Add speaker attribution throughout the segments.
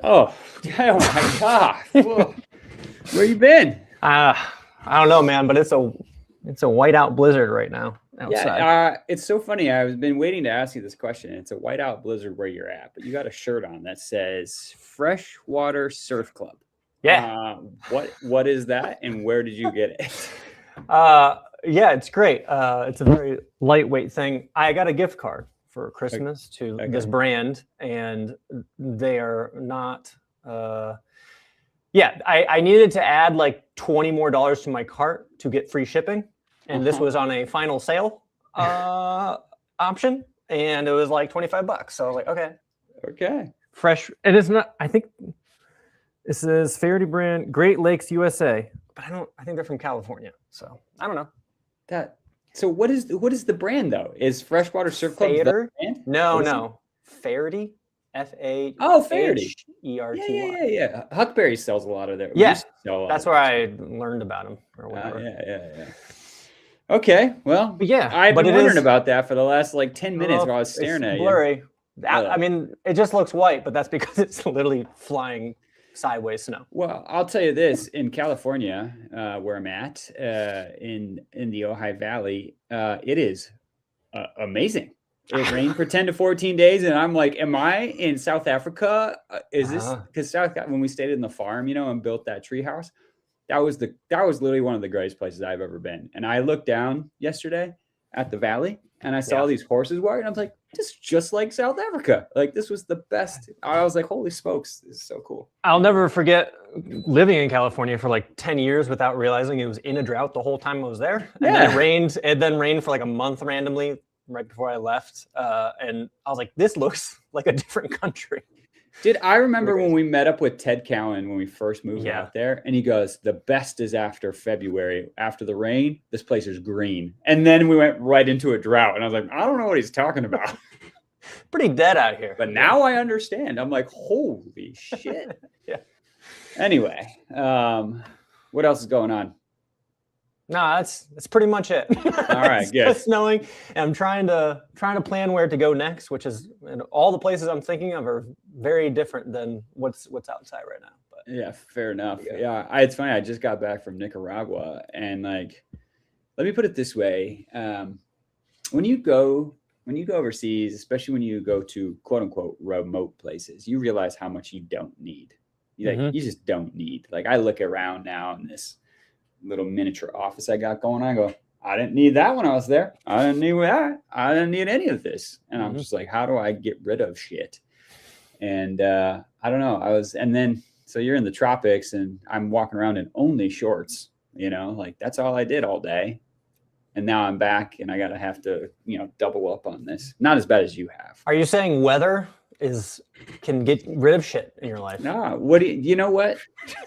Speaker 1: Oh, oh my God. Whoa. Where you been?
Speaker 2: I don't know, man, but it's a whiteout blizzard right now outside.
Speaker 1: Yeah, it's so funny. I've been waiting to ask you this question. It's a whiteout blizzard where you're at, but you got a shirt on that says Freshwater Surf Club.
Speaker 2: Yeah.
Speaker 1: What is that, and where did you get it?
Speaker 2: Yeah, it's great. It's a very lightweight thing. I got a gift card for Christmas to this brand, and they are not. I needed to add like $20 more to my cart to get free shipping, and this was on a final sale option, and it was like $25. So I was like,
Speaker 1: okay,
Speaker 2: fresh. And it's not. I think it says Faherty brand, Great Lakes, USA, but I think they're from California, so I don't know.
Speaker 1: So what is the brand though? Is Freshwater Surf Club the brand?
Speaker 2: No. Faherty. F-A.
Speaker 1: Oh, Faherty.
Speaker 2: E-R-T-Y.
Speaker 1: Yeah. Huckberry sells a lot of their.
Speaker 2: Yeah, that's where I learned about them or whatever.
Speaker 1: Yeah. Okay, well,
Speaker 2: yeah,
Speaker 1: I've been wondering about that for the last like 10 minutes while I was staring at
Speaker 2: blurry. I mean, it just looks white, but that's because it's literally flying sideways snow.
Speaker 1: Well, I'll tell you this: in California, where I'm at, in the Ojai Valley, it is amazing. It rained for 10 to 14 days, and I'm like, am I in South Africa? Is this because when we stayed in the farm, and built that tree house, that was literally one of the greatest places I've ever been. And I looked down yesterday at the valley, and I saw these horses walking. I was like, this is just like South Africa. Like, this was the best. I was like, holy smokes, this is so cool.
Speaker 2: I'll never forget living in California for like 10 years without realizing it was in a drought the whole time I was there. And then it rained for like a month randomly right before I left. And I was like, this looks like a different country.
Speaker 1: Did I remember when we met up with Ted Cowan when we first moved out there, and he goes, the best is after February, after the rain, this place is green. And then we went right into a drought, and I was like, I don't know what he's talking about.
Speaker 2: Pretty dead out here.
Speaker 1: But now I understand. I'm like, holy shit. Anyway, what else is going on?
Speaker 2: No, that's pretty much it.
Speaker 1: All right, good.
Speaker 2: It's snowing, and I'm trying to plan where to go next, which is, and all the places I'm thinking of are very different than what's outside right now. But
Speaker 1: yeah, fair enough. Yeah, it's funny. I just got back from Nicaragua, and like, let me put it this way: when you go overseas, especially when you go to quote unquote remote places, you realize how much you don't need. You just don't need. Like, I look around now in this little miniature office I got going on. I go, I didn't need that when I was there. I didn't need that. I didn't need any of this. And I'm just like, how do I get rid of shit? And I don't know. So you're in the tropics, and I'm walking around in only shorts, like that's all I did all day. And now I'm back, and I have to, double up on this. Not as bad as you have.
Speaker 2: Are you saying weather can get rid of shit in your life?
Speaker 1: No. You know what?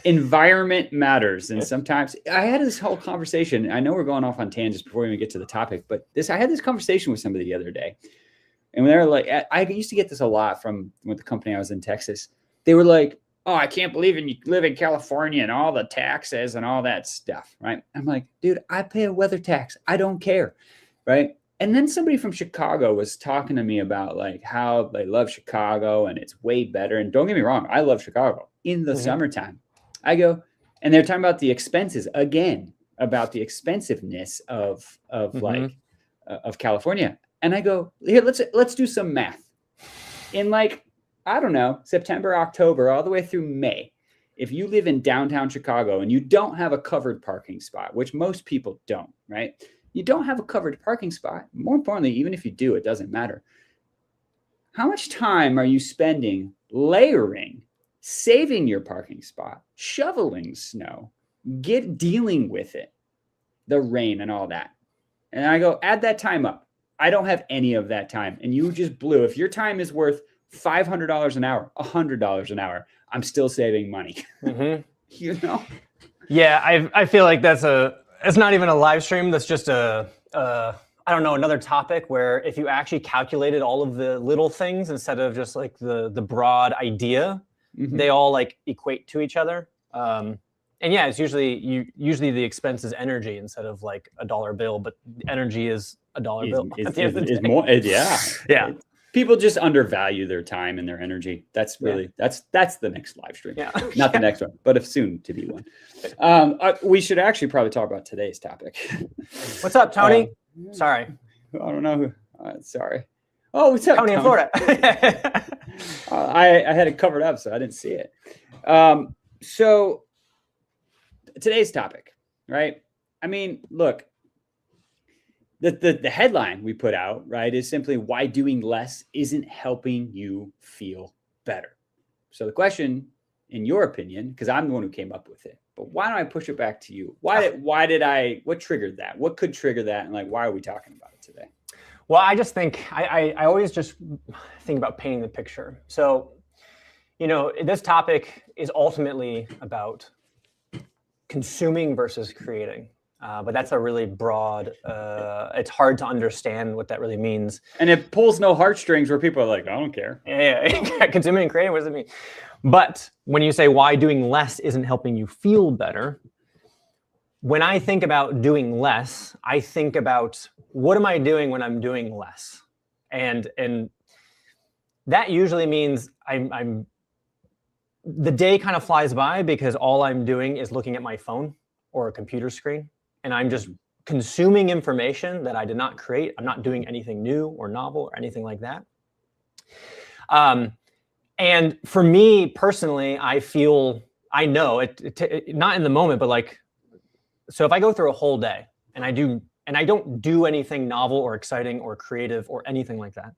Speaker 1: Environment matters. And sometimes I had this whole conversation. I know we're going off on tangents before we even get to the topic, but I had this conversation with somebody the other day. And they were like, I used to get this a lot from with the company I was in Texas. They were like, oh, I can't believe you live in California and all the taxes and all that stuff. Right. I'm like, dude, I pay a weather tax. I don't care. Right. And then somebody from Chicago was talking to me about like how they love Chicago and it's way better. And don't get me wrong, I love Chicago in the summertime. I go, and they're talking about the expenses again, about the expensiveness of California. And I go, here, let's do some math. In like, I don't know, September, October, all the way through May, if you live in downtown Chicago and you don't have a covered parking spot, which most people don't, right? You don't have a covered parking spot. More importantly, even if you do, it doesn't matter. How much time are you spending layering, saving your parking spot, shoveling snow, dealing with it, the rain and all that? And I go, add that time up. I don't have any of that time. And you just blew. If your time is worth $500 an hour, $100 an hour, I'm still saving money.
Speaker 2: Yeah, I feel like it's not even a live stream. That's just another topic where if you actually calculated all of the little things instead of just like the broad idea, they all like equate to each other. And yeah, it's usually the expense is energy instead of like a dollar bill, but energy is a dollar bill.
Speaker 1: It's more. Yeah. People just undervalue their time and their energy. That's really that's the next live stream.
Speaker 2: Yeah.
Speaker 1: Not the next one, but a soon to be one. We should actually probably talk about today's topic.
Speaker 2: What's up, Tony? Sorry.
Speaker 1: I don't know who. Sorry. Oh, what's up,
Speaker 2: Tony in Florida.
Speaker 1: I had it covered up, so I didn't see it. So today's topic, right? I mean, look, the headline we put out, right, is simply why doing less isn't helping you feel better. So the question, in your opinion, because I'm the one who came up with it, but why don't I push it back to you? What triggered that? What could trigger that? And like, why are we talking about it today?
Speaker 2: Well, I just think I always just think about painting the picture. So, this topic is ultimately about consuming versus creating. But that's a really broad, it's hard to understand what that really means.
Speaker 1: And it pulls no heartstrings where people are like, I don't care.
Speaker 2: Yeah. Consuming and creating, what does it mean? But when you say why doing less isn't helping you feel better, when I think about doing less, I think about what am I doing when I'm doing less? And that usually means I'm the day kind of flies by because all I'm doing is looking at my phone or a computer screen. And I'm just consuming information that I did not create. I'm not doing anything new or novel or anything like that. And for me personally, I know it not in the moment, but like, so if I go through a whole day and I don't do anything novel or exciting or creative or anything like that,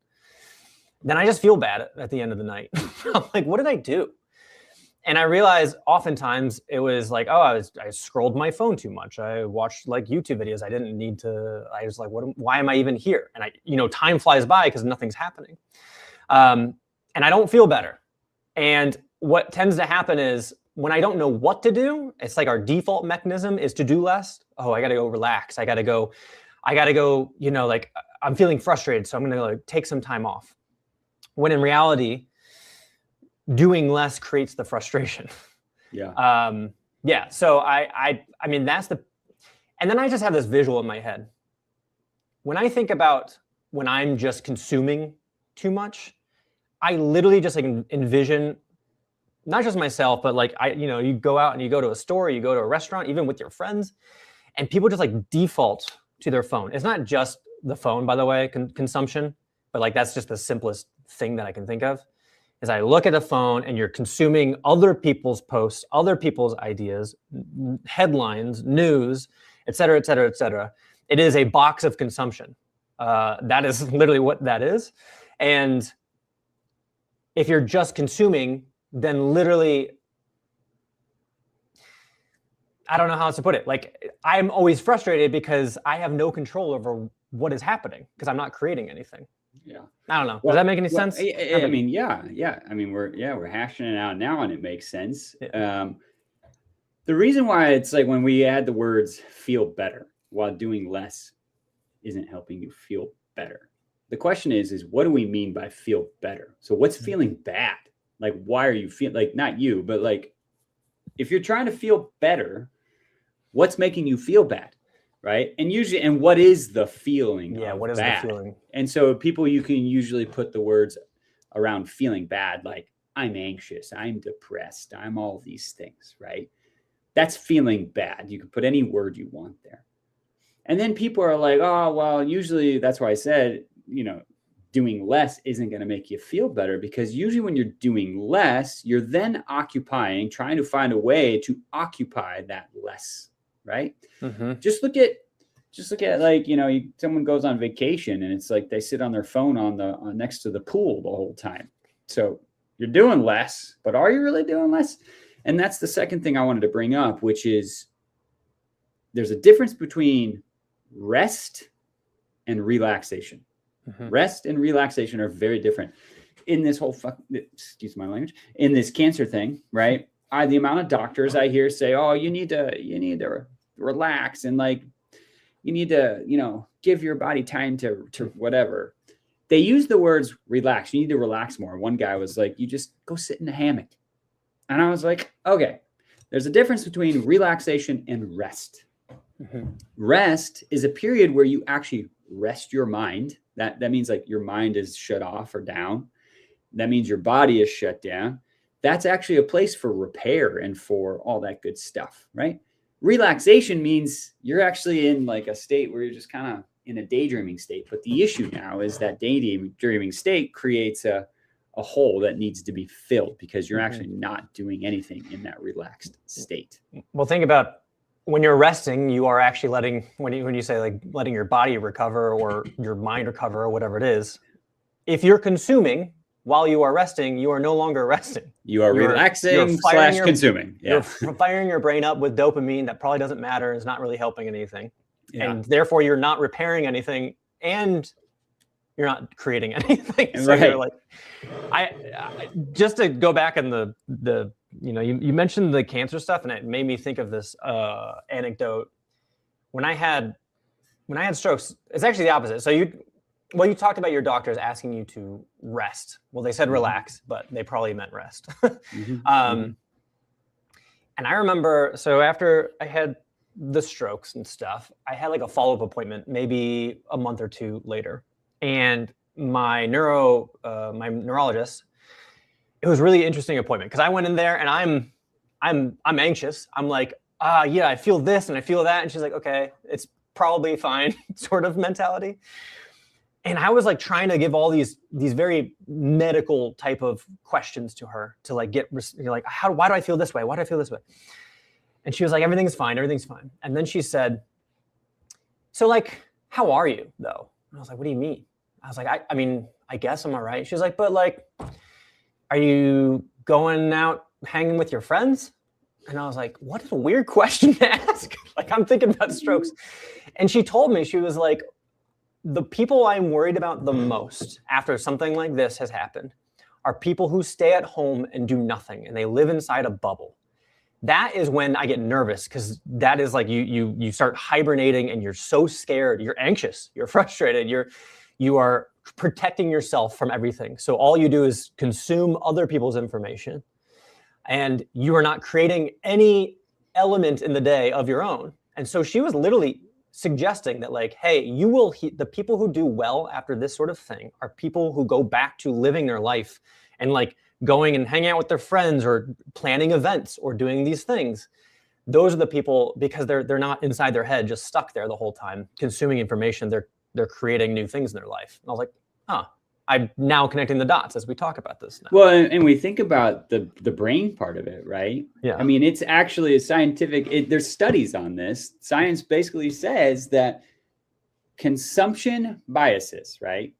Speaker 2: then I just feel bad at the end of the night. I'm like, what did I do? And I realized oftentimes it was like, I scrolled my phone too much. I watched like YouTube videos. I didn't need to. I was like, why am I even here? And time flies by because nothing's happening. And I don't feel better. And what tends to happen is when I don't know what to do, it's like our default mechanism is to do less. Oh, I got to go relax. I got to go, like I'm feeling frustrated. So I'm going to like take some time off. When in reality, doing less creates the frustration. Yeah. So I mean, and then I just have this visual in my head. When I think about when I'm just consuming too much, I literally just like envision not just myself, but like you go out and you go to a store, you go to a restaurant, even with your friends, and people just like default to their phone. It's not just the phone, by the way, consumption, but like that's just the simplest thing that I can think of. Is I look at a phone and you're consuming other people's posts, other people's ideas, headlines, news, et cetera, et cetera, et cetera. It is a box of consumption. That is literally what that is. And if you're just consuming, then literally, I don't know how else to put it. Like I'm always frustrated because I have no control over what is happening because I'm not creating anything.
Speaker 1: Yeah.
Speaker 2: I don't know. Does that make any sense?
Speaker 1: I mean, yeah. I mean, we're hashing it out now and it makes sense.
Speaker 2: Yeah.
Speaker 1: The reason why it's like when we add the words feel better while doing less isn't helping you feel better. The question is what do we mean by feel better? So what's feeling bad? Like, why are you feeling like not you, but like if you're trying to feel better, what's making you feel bad? Right. And what is the feeling?
Speaker 2: Yeah. What is
Speaker 1: bad?
Speaker 2: the feeling?
Speaker 1: And so you can usually put the words around feeling bad, like I'm anxious, I'm depressed, I'm all these things, right? That's feeling bad. You can put any word you want there. And then people are like, oh, well, usually that's why I said, doing less isn't going to make you feel better because usually when you're doing less, you're then trying to find a way to occupy that less. Right.
Speaker 2: Mm-hmm.
Speaker 1: Just look at like, someone goes on vacation and it's like they sit on their phone on next to the pool the whole time. So you're doing less, but are you really doing less? And that's the second thing I wanted to bring up, which is there's a difference between rest and relaxation. Mm-hmm. Rest and relaxation are very different in this whole excuse my language, in this cancer thing, right? The amount of doctors I hear say, oh, you need to relax and like, you need to, give your body time to whatever. They use the words relax. You need to relax more. One guy was like, you just go sit in a hammock. And I was like, okay, there's a difference between relaxation and rest. Mm-hmm. Rest is a period where you actually rest your mind That means like your mind is shut off or down. That means your body is shut down. That's actually a place for repair and for all that good stuff, right? Relaxation means you're actually in like a state where you're just kind of in a daydreaming state. But the issue now is that daydreaming state creates a hole that needs to be filled because you're actually not doing anything in that relaxed state.
Speaker 2: Well, think about when you're resting, you are actually letting, when you say like letting your body recover or your mind recover or whatever it is. If you're consuming while you are resting, you are no longer resting.
Speaker 1: You're relaxing / consuming.
Speaker 2: Yeah. You're firing your brain up with dopamine that probably doesn't matter. It's not really helping anything.
Speaker 1: Yeah.
Speaker 2: And therefore you're not repairing anything and you're not creating anything. So
Speaker 1: right.
Speaker 2: You're like, I just to go back in the you mentioned the cancer stuff, and it made me think of this anecdote. When I had strokes, it's actually the opposite. So you talked about your doctors asking you to rest. Well, they said relax, but they probably meant rest. And I remember, so after I had the strokes and stuff, I had like a follow-up appointment, maybe a month or two later. And my neurologist, it was a really interesting appointment because I went in there and I'm anxious. I'm like, yeah, I feel this and I feel that. And she's like, okay, it's probably fine, sort of mentality. And I was like trying to give all these very medical type of questions to her to like like, why do I feel this way? Why do I feel this way? And she was like, everything's fine. And then she said, so like, how are you though? And I was like, what do you mean? I was like, I mean, I guess I'm all right. She was like, but like, are you going out hanging with your friends? And I was like, what is a weird question to ask? Like, I'm thinking about strokes. And she told me, she was like, the people I'm worried about the most after something like this has happened are people who stay at home and do nothing and they live inside a bubble. That is when I get nervous because that is like you start hibernating and you're so scared, you're anxious, you're frustrated, you are protecting yourself from everything. So all you do is consume other people's information and you are not creating any element in the day of your own. And so she was literally suggesting that like, hey, the people who do well after this sort of thing are people who go back to living their life and like going and hanging out with their friends or planning events or doing these things. Those are the people, because they're not inside their head, just stuck there the whole time, consuming information. They're creating new things in their life. And I was like, I'm now connecting the dots as we talk about this now.
Speaker 1: Well, and we think about the brain part of it, right?
Speaker 2: Yeah.
Speaker 1: I mean, it's actually a scientific, there's studies on this. Science basically says that consumption biases, right?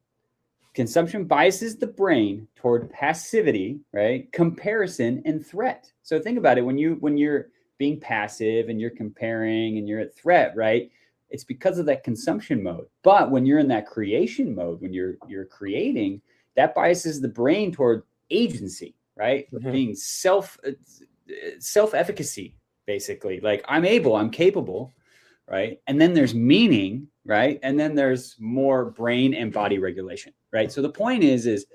Speaker 1: Consumption biases the brain toward passivity, right? Comparison and threat. So think about it. When you're being passive and you're comparing and you're at threat, right? It's because of that consumption mode. But when you're in that creation mode, when you're creating, that biases the brain toward agency, right? Being self-efficacy, basically. Like I'm able, I'm capable, right? And then there's meaning, right? And then there's more brain and body regulation, right? So the point is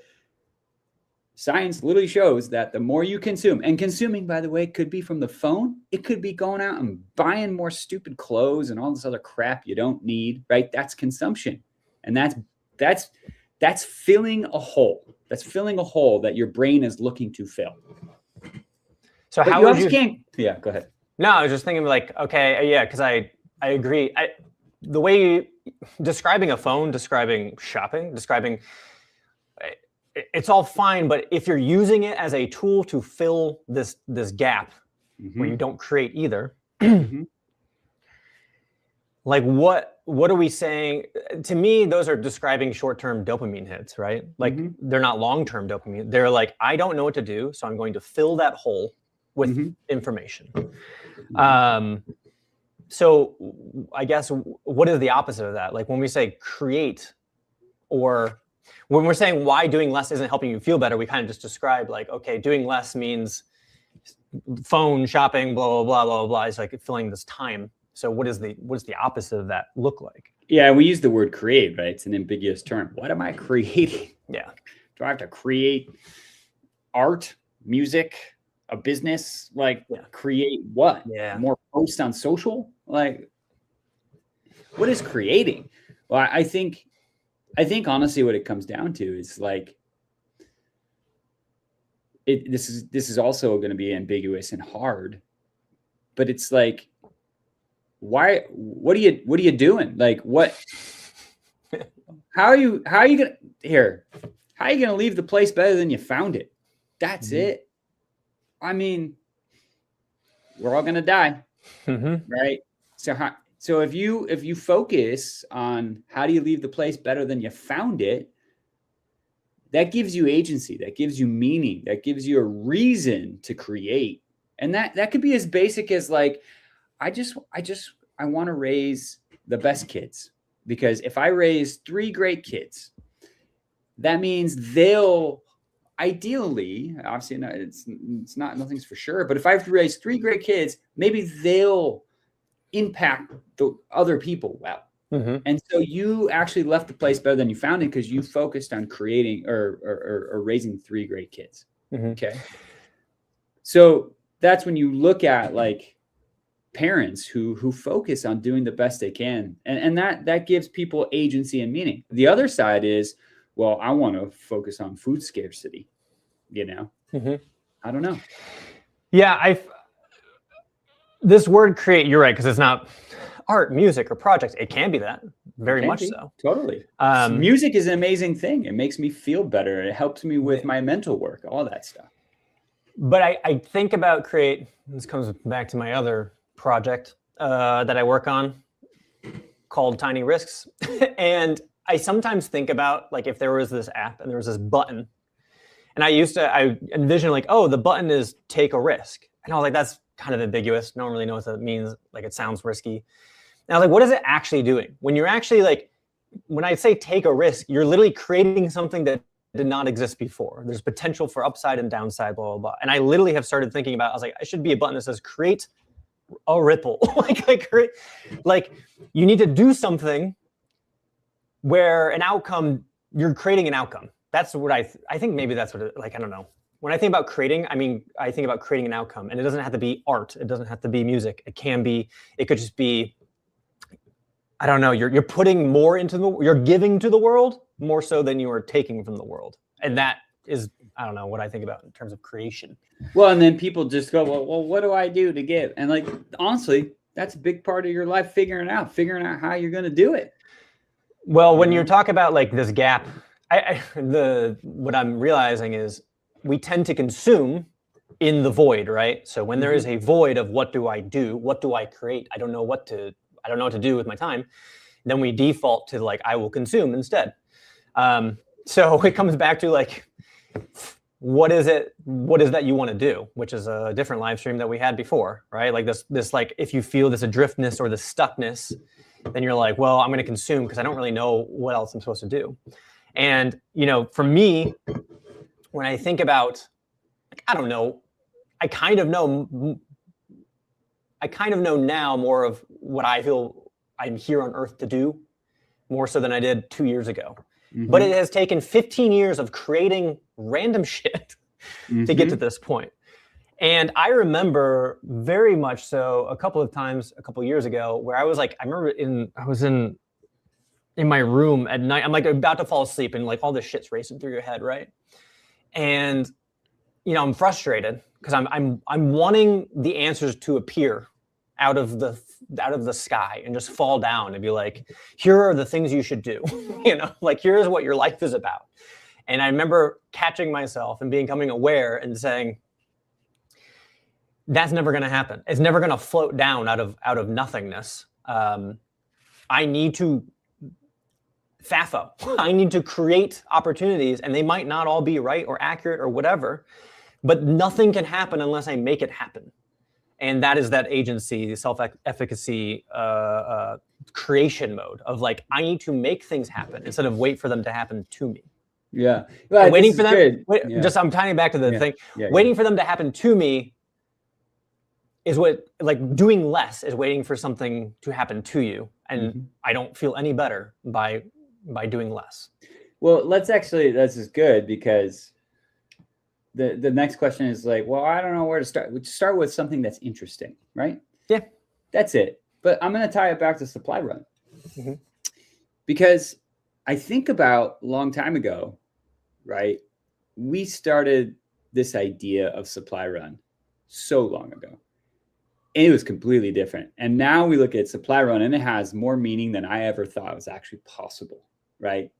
Speaker 1: science literally shows that the more you consume, and consuming, by the way, could be from the phone. It could be going out and buying more stupid clothes and all this other crap you don't need, right? That's consumption. And that's filling a hole. That's filling a hole that your brain is looking to fill.
Speaker 2: So
Speaker 1: but
Speaker 2: how
Speaker 1: would
Speaker 2: you?
Speaker 1: Yeah, go ahead.
Speaker 2: No, I was just thinking like, okay, yeah, because I agree. The way you describing a phone, describing shopping, describing. It's all fine, but if you're using it as a tool to fill this gap where you don't create either, like what are we saying? To me, those are describing short-term dopamine hits, right? Like they're not long-term dopamine. They're like, I don't know what to do, so I'm going to fill that hole with information. So I guess what is the opposite of that? Like when we say create, or when we're saying why doing less isn't helping you feel better, we kind of just described like, okay, doing less means phone, shopping, blah, blah, blah, blah, blah. It's like filling this time. So what is the opposite of that look like?
Speaker 1: Yeah, we use the word create, right? It's an ambiguous term. What am I creating?
Speaker 2: Yeah.
Speaker 1: Do I have to create art, music, a business? Like create what?
Speaker 2: Yeah.
Speaker 1: More posts on social? Like what is creating? Well, I think I think honestly what it comes down to is like this is also going to be ambiguous and hard, but it's like, what are you doing? Like how are you gonna leave the place better than you found it? That's it. I mean, we're all gonna die, right? So if you focus on how do you leave the place better than you found it, that gives you agency, that gives you meaning, that gives you a reason to create. And that could be as basic as like, I want to raise the best kids, because if I raise 3 great kids, that means they'll ideally, obviously nothing's for sure, but if I've raised 3 great kids, maybe they'll impact the other people well. And so you actually left the place better than you found it because you focused on creating or raising 3 great kids. Okay. So that's when you look at like parents who focus on doing the best they can. And that gives people agency and meaning. The other side is, well, I want to focus on food scarcity, I don't know.
Speaker 2: Yeah. This word create, you're right. Cause it's not art, music, or projects. It can be that, very much so.
Speaker 1: Totally. Music is an amazing thing. It makes me feel better. It helps me with my mental work, all that stuff.
Speaker 2: But I think about create. This comes back to my other project that I work on called Tiny Risks. And I sometimes think about like if there was this app and there was this button, and I envision like, oh, the button is take a risk. And I was like, that's kind of ambiguous. No one really knows what that means. Like it sounds risky. Now, like, what is it actually doing? When you're actually like, when I say take a risk, you're literally creating something that did not exist before. There's potential for upside and downside, blah, blah, blah. And I literally have started thinking about, I was like, I should be a button that says create a ripple. like you need to do something where an outcome, you're creating an outcome. That's what I think maybe that's what I don't know. When I think about creating, I think about creating an outcome, and it doesn't have to be art. It doesn't have to be music. It could just be, I don't know, you're putting more you're giving to the world more so than you are taking from the world. And that is, I don't know, what I think about in terms of creation.
Speaker 1: Well, and then people just go, well, what do I do to give? And like, honestly, that's a big part of your life, figuring out how you're going to do it.
Speaker 2: Well, when you talk about like this gap, what I'm realizing is we tend to consume in the void, right? So when there is a void of what do I do? What do I create? I don't know what to do with my time. Then we default to like, I will consume instead. So it comes back to like, what is that you want to do? Which is a different live stream that we had before, right? Like this like, if you feel this adriftness or this stuckness, then you're like, well, I'm going to consume because I don't really know what else I'm supposed to do. And, for me, when I think about, like, I don't know, I kind of know now more of what I feel I'm here on earth to do, more so than I did 2 years ago. But it has taken 15 years of creating random shit to get to this point. And I remember very much so a couple of times a couple of years ago where I was like, I was in my room at night. I'm like about to fall asleep and like all this shit's racing through your head, right? And I'm frustrated because I'm wanting the answers to appear out of the sky and just fall down and be like, here are the things you should do. Like here's what your life is about. And I remember catching myself and becoming aware and saying, that's never going to happen. It's never going to float down out of nothingness. I need to FAFO. I need to create opportunities, and they might not all be right or accurate or whatever, but nothing can happen unless I make it happen. And that is that agency, self-efficacy, creation mode of like, I need to make things happen instead of wait for them to happen to me.
Speaker 1: Yeah. Well,
Speaker 2: waiting for them. I'm tying back to the thing. Waiting for them to happen to me is what, like doing less is waiting for something to happen to you. And I don't feel any better by doing less.
Speaker 1: Well, this is good because the next question is like, well, I don't know where to start. Let's start with something that's interesting, right?
Speaker 2: Yeah.
Speaker 1: That's it. But I'm going to tie it back to supply run because I think about a long time ago, right? We started this idea of Supply Run so long ago. And it was completely different. And now we look at Supply Run and it has more meaning than I ever thought was actually possible, right?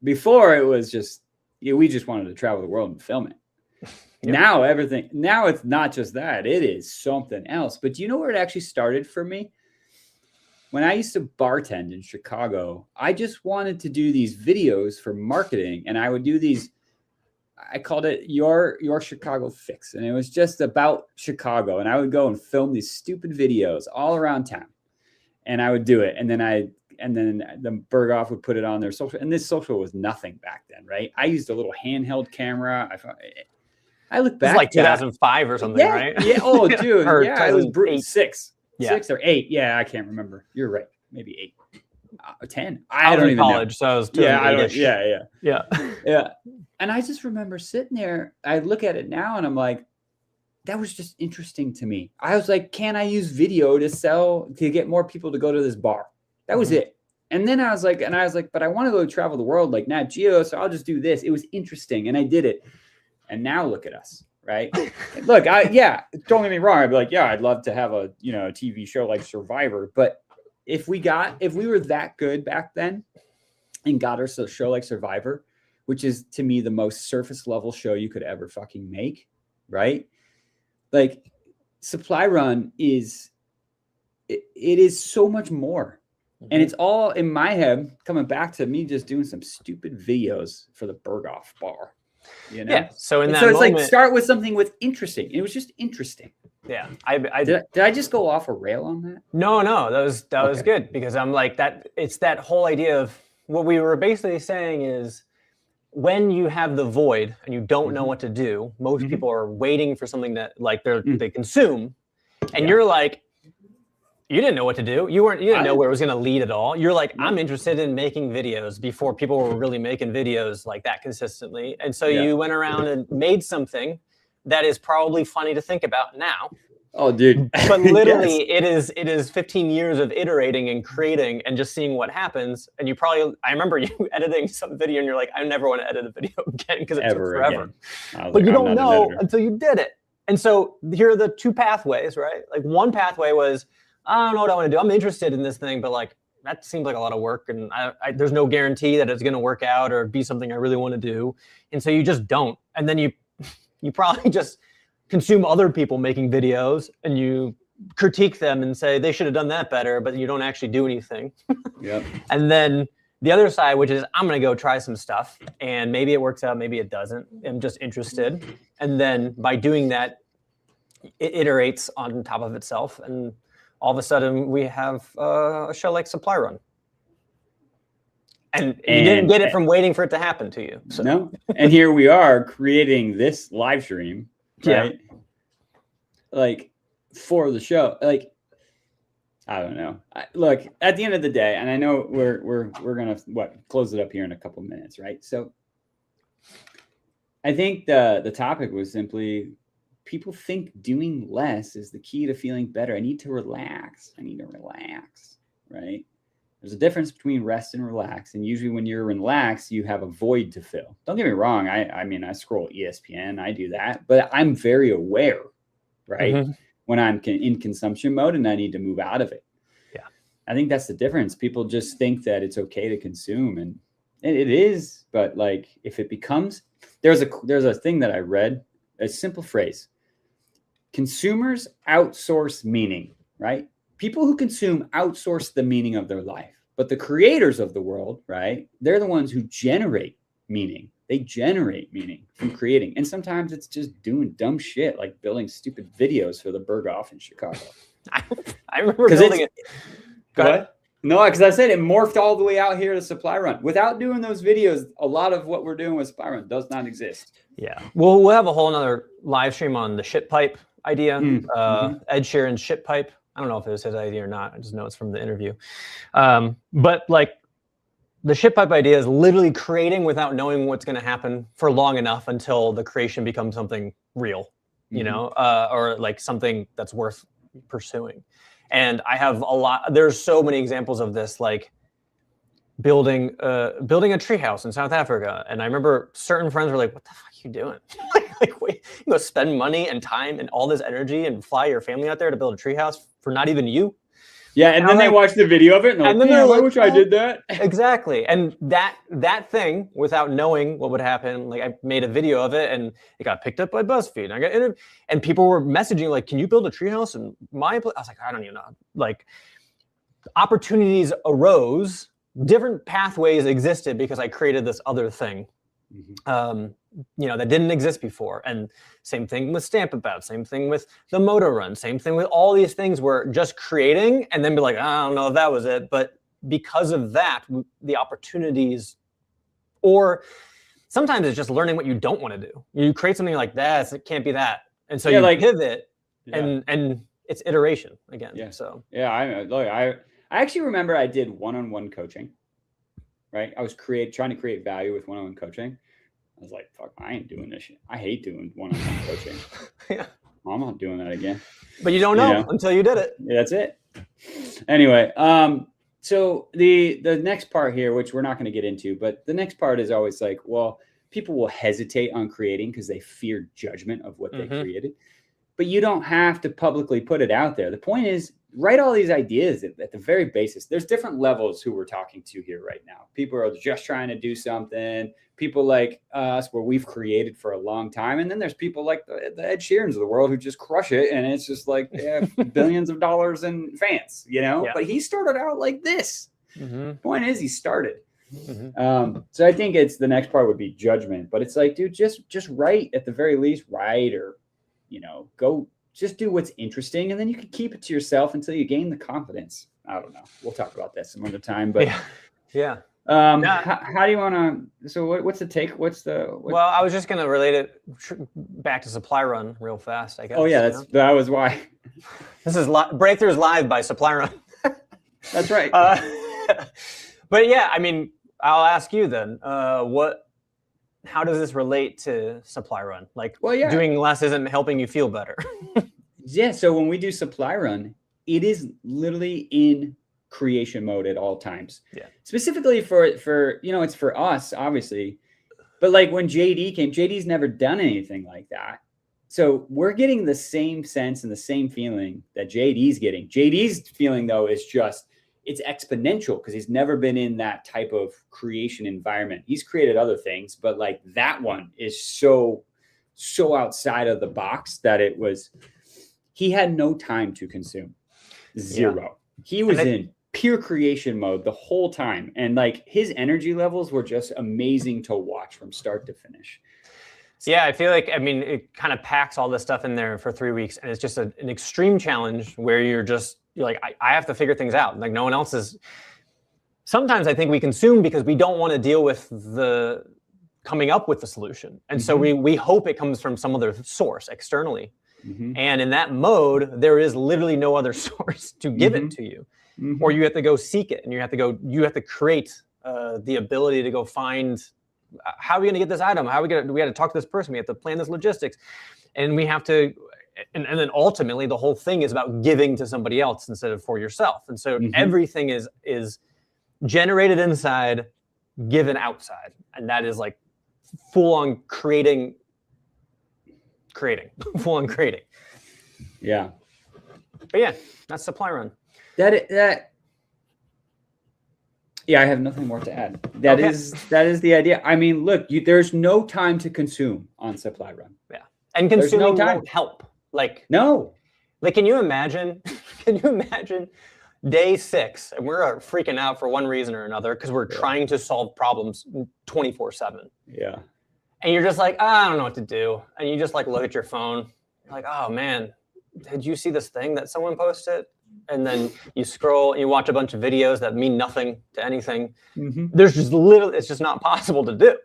Speaker 1: Before it was just, we just wanted to travel the world and film it. Yep. Now it's not just that, it is something else. But do you know where it actually started for me? When I used to bartend in Chicago, I just wanted to do these videos for marketing, and I would do these, I called it your Chicago Fix. And it was just about Chicago. And I would go and film these stupid videos all around town. And I would do it. And then the Berghoff would put it on their social. And this social was nothing back then, right? I used a little handheld camera. I look back.
Speaker 2: It's like 2005 or something,
Speaker 1: yeah,
Speaker 2: right?
Speaker 1: Yeah. Oh, dude. Yeah, it was 6.
Speaker 2: Yeah.
Speaker 1: 6 or 8. Yeah, I can't remember. You're right. Maybe 8. 10.
Speaker 2: I don't even know. College, so I was doing
Speaker 1: yeah. And I just remember sitting there. I look at it now and I'm like, that was just interesting to me. I was like, can I use video to get more people to go to this bar? That was it. And then I was like, but I want to go travel the world like Nat Geo, so I'll just do this. It was interesting, and I did it. And now look at us, right? Look, don't get me wrong. I'd be like, yeah, I'd love to have a TV show like Survivor. But if we were that good back then and got us a show like Survivor, which is to me the most surface level show you could ever fucking make, right? Like Supply Run it is so much more. Mm-hmm. And it's all in my head coming back to me just doing some stupid videos for the Berghoff bar.
Speaker 2: Yeah. So it's
Speaker 1: like start with something with interesting. It was just interesting.
Speaker 2: Yeah.
Speaker 1: Did I just go off a rail on that?
Speaker 2: No, that was good, because I'm like that. It's that whole idea of what we were basically saying is when you have the void and you don't know what to do, most people are waiting for something that like they consume, and you're like, you didn't know what to do. You didn't know where it was going to lead at all. You're like, I'm interested in making videos before people were really making videos like that consistently. And so you went around and made something that is probably funny to think about now.
Speaker 1: Oh, dude.
Speaker 2: But literally it is 15 years of iterating and creating and just seeing what happens. And I remember you editing some video and you're like, I never want to edit a video again because it took forever. But you don't know until you did it. And so here are the two pathways, right? Like one pathway was, I don't know what I want to do. I'm interested in this thing, but like that seems like a lot of work, and there's no guarantee that it's going to work out or be something I really want to do. And so you just don't. And then you probably just consume other people making videos and you critique them and say they should have done that better, but you don't actually do anything.
Speaker 1: Yep.
Speaker 2: And then the other side, which is I'm going to go try some stuff, and maybe it works out, maybe it doesn't. I'm just interested. And then by doing that, it iterates on top of itself, and all of a sudden we have a show like Supply Run. And you didn't get it from waiting for it to happen to you. So.
Speaker 1: No. And here we are creating this live stream, right? Yeah. Like for the show. Like, I don't know. Look, at the end of the day, and I know we're gonna close it up here in a couple minutes, right? So I think the topic was simply, people think doing less is the key to feeling better. I need to relax, right? There's a difference between rest and relax. And usually when you're relaxed, you have a void to fill. Don't get me wrong. I mean, I scroll ESPN, I do that, but I'm very aware, right? Mm-hmm. When I'm in consumption mode and I need to move out of it.
Speaker 2: Yeah.
Speaker 1: I think that's the difference. People just think that it's okay to consume, and it is, but like if it becomes, there's a thing that I read, a simple phrase. Consumers outsource meaning, right? People who consume outsource the meaning of their life, but the creators of the world, right? They're the ones who generate meaning. They generate meaning from creating. And sometimes it's just doing dumb shit, like building stupid videos for the Berghoff in Chicago.
Speaker 2: I remember building it.
Speaker 1: Go ahead. No, because I said it morphed all the way out here to Supply Run. Without doing those videos, a lot of what we're doing with Supply Run does not exist.
Speaker 2: Yeah. We'll have a whole nother live stream on the shit pipe idea. Ed Sheeran's shit pipe. I don't know if it was his idea or not. I just know it's from the interview. But like the shit pipe idea is literally creating without knowing what's going to happen for long enough until the creation becomes something real, you know, or like something that's worth pursuing. And I have there's so many examples of this. Like building a treehouse in South Africa, and I remember certain friends were like, "What the fuck are you doing? like, wait, you go spend money and time and all this energy and fly your family out there to build a treehouse for not even you?"
Speaker 1: Yeah, and then they watch the video of it, and,
Speaker 2: then
Speaker 1: they're
Speaker 2: like,
Speaker 1: I wish I did that.
Speaker 2: Exactly, and that thing, without knowing what would happen, like I made a video of it, and it got picked up by BuzzFeed, and I got interviewed, and people were messaging like, "Can you build a treehouse in my place?" I was like, I don't even know. Like, opportunities arose, different pathways existed because I created this other thing. That didn't exist before. And same thing with Stampabout, same thing with the Moto Run, same thing with all these things where just creating and then be like, I don't know if that was it. But because of that, the opportunities, or sometimes it's just learning what you don't want to do. You create something like that, it can't be that. And so you pivot and it's iteration again.
Speaker 1: Yeah.
Speaker 2: So
Speaker 1: I actually remember I did one-on-one coaching. Right. I was trying to create value with one-on-one coaching. I was like, fuck, I ain't doing this shit. I hate doing one-on-one coaching.
Speaker 2: Yeah.
Speaker 1: I'm not doing that again.
Speaker 2: But you don't know until you did it.
Speaker 1: Yeah, that's it. Anyway, so the next part here, which we're not going to get into, but the next part is always like, well, people will hesitate on creating because they fear judgment of what they created. But you don't have to publicly put it out there. The point is, write all these ideas at the very basis. There's different levels who we're talking to here right now. People are just trying to do something. People like us, where we've created for a long time. And then there's people like the Ed Sheerans of the world who just crush it. And it's just like they have billions of dollars in fans, Yeah. But he started out like this. The point is, he started. So I think the next part would be judgment. But it's like, dude, just write at the very least, write or, go. Just do what's interesting, and then you can keep it to yourself until you gain the confidence. I don't know. We'll talk about that some other time. But
Speaker 2: yeah.
Speaker 1: How do you want to? So what's the take? Well,
Speaker 2: I was just going to relate it back to Supply Run real fast, I guess.
Speaker 1: Oh yeah, that was why.
Speaker 2: This is Breakthroughs Live by Supply Run.
Speaker 1: That's right.
Speaker 2: But yeah, I mean, I'll ask you then. How does this relate to Supply Run? Like, doing less isn't helping you feel better.
Speaker 1: Yeah. So when we do Supply Run, it is literally in creation mode at all times. Yeah. Specifically for it's for us, obviously. But like when JD came, JD's never done anything like that. So we're getting the same sense and the same feeling that JD's getting. JD's feeling, though, is just it's exponential because he's never been in that type of creation environment. He's created other things, but like that one is so outside of the box that he had no time to consume. Zero. Yeah. He was in pure creation mode the whole time. And like his energy levels were just amazing to watch from start to finish.
Speaker 2: Yeah, I feel like, it kind of packs all this stuff in there for 3 weeks. And it's just an extreme challenge where you're like, I have to figure things out. Like no one else is. Sometimes I think we consume because we don't want to deal with the coming up with the solution. And so we hope it comes from some other source externally. And in that mode, there is literally no other source to give it to you. Or you have to go seek it, and you have to create the ability to go find, how are we going to get this item? We got to talk to this person. We have to plan this logistics, and we have to, and then ultimately the whole thing is about giving to somebody else instead of for yourself. And so everything is generated inside, given outside. And that is like full on creating, full on creating.
Speaker 1: Yeah.
Speaker 2: But yeah, that's Supply Run.
Speaker 1: Yeah, I have nothing more to add. That is the idea. I mean, look, there's no time to consume on Supply Run.
Speaker 2: Yeah. And consuming won't help. Like,
Speaker 1: no.
Speaker 2: Like, can you imagine day 6 and we're freaking out for one reason or another because we're trying to solve problems 24/7.
Speaker 1: Yeah.
Speaker 2: And you're just like, I don't know what to do. And you just like look at your phone. You're like, oh man, did you see this thing that someone posted? And then you scroll and you watch a bunch of videos that mean nothing to anything. There's just it's just not possible to do.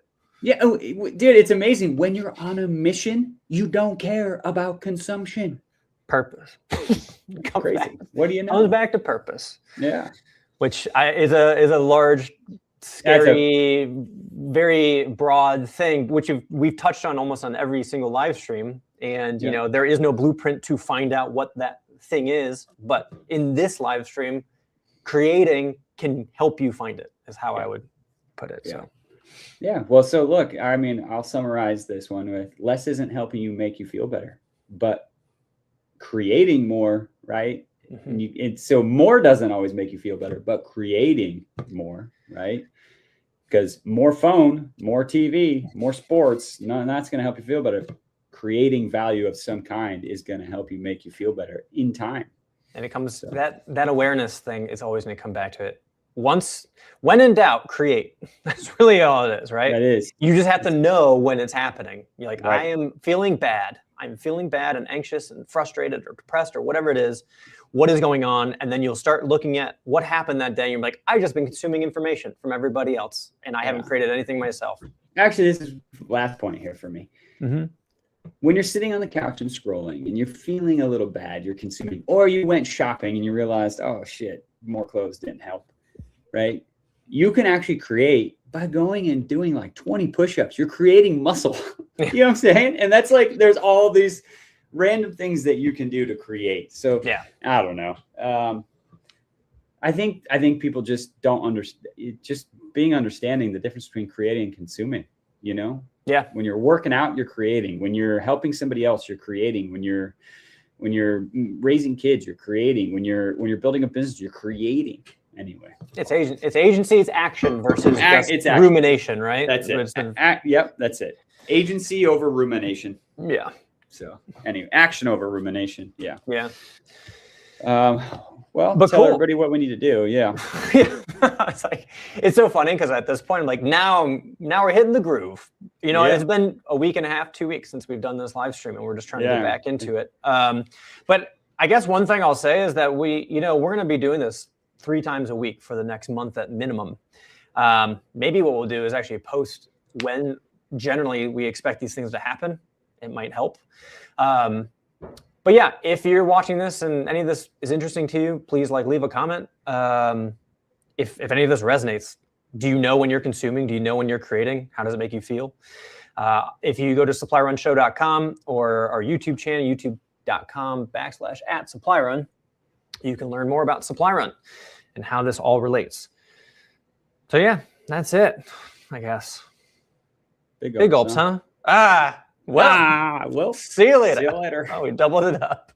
Speaker 1: Yeah, dude, it's amazing. When you're on a mission, you don't care about consumption.
Speaker 2: Purpose.
Speaker 1: Crazy.
Speaker 2: Back.
Speaker 1: What do you know?
Speaker 2: Comes back to purpose.
Speaker 1: Yeah.
Speaker 2: Which is a large, scary, very broad thing, which we've touched on almost on every single live stream. And you know, there is no blueprint to find out what that thing is. But in this live stream, creating can help you find it. is how I would put it.
Speaker 1: Yeah.
Speaker 2: So
Speaker 1: Yeah. Well, so look, I mean, I'll summarize this one with less isn't helping you make you feel better, but creating more, right? And so more doesn't always make you feel better, but creating more, right? Because more phone, more TV, more sports, none of that's going to help you feel better. Creating value of some kind is going to help you make you feel better in time.
Speaker 2: And it comes that awareness thing is always going to come back to it. When in doubt, create. That's really all it is, right?
Speaker 1: That is.
Speaker 2: You just have to know when it's happening. You're like,
Speaker 1: Right.
Speaker 2: I am feeling bad. I'm feeling bad and anxious and frustrated or depressed or whatever it is. What is going on? And then you'll start looking at what happened that day. You're like, I've just been consuming information from everybody else, and I haven't created anything myself.
Speaker 1: Actually, this is the last point here for me. When you're sitting on the couch and scrolling and you're feeling a little bad, you're consuming, or you went shopping and you realized, oh shit, more clothes didn't help, right? You can actually create by going and doing like 20 push-ups. You're creating muscle. You know what I'm saying? And that's like, there's all these random things that you can do to create. So
Speaker 2: Yeah.
Speaker 1: I don't know. I think people just don't understand, just being understanding the difference between creating and consuming, you know?
Speaker 2: Yeah.
Speaker 1: When you're working out, you're creating. When you're helping somebody else, you're creating. When you're raising kids, you're creating. When you're building a business, you're creating. Anyway,
Speaker 2: It's agency, it's action versus
Speaker 1: it's action.
Speaker 2: rumination, right?
Speaker 1: That's it. Yep, that's it. Agency over rumination.
Speaker 2: Yeah.
Speaker 1: So anyway, action over rumination. Yeah.
Speaker 2: Yeah.
Speaker 1: Well,
Speaker 2: But
Speaker 1: tell
Speaker 2: cool.
Speaker 1: everybody what we need to do. Yeah.
Speaker 2: It's so funny because at this point, I'm like, now we're hitting the groove. You know,
Speaker 1: Yeah.
Speaker 2: It's been a week and a half, 2 weeks since we've done this live stream, and we're just trying to
Speaker 1: Yeah.
Speaker 2: get back into it. But I guess one thing I'll say is that we're going to be doing this 3 times a week for the next month at minimum. Maybe what we'll do is actually post when generally we expect these things to happen. It might help. But yeah, if you're watching this and any of this is interesting to you, please leave a comment. If any of this resonates, do you know when you're consuming? Do you know when you're creating? How does it make you feel? If you go to supplyrunshow.com or our YouTube channel, youtube.com/@supplyrun, you can learn more about Supply Run and how this all relates. So yeah, that's it, I guess. Big gulps, huh? Well,
Speaker 1: well,
Speaker 2: see you later.
Speaker 1: see you later.
Speaker 2: Oh, we doubled it up.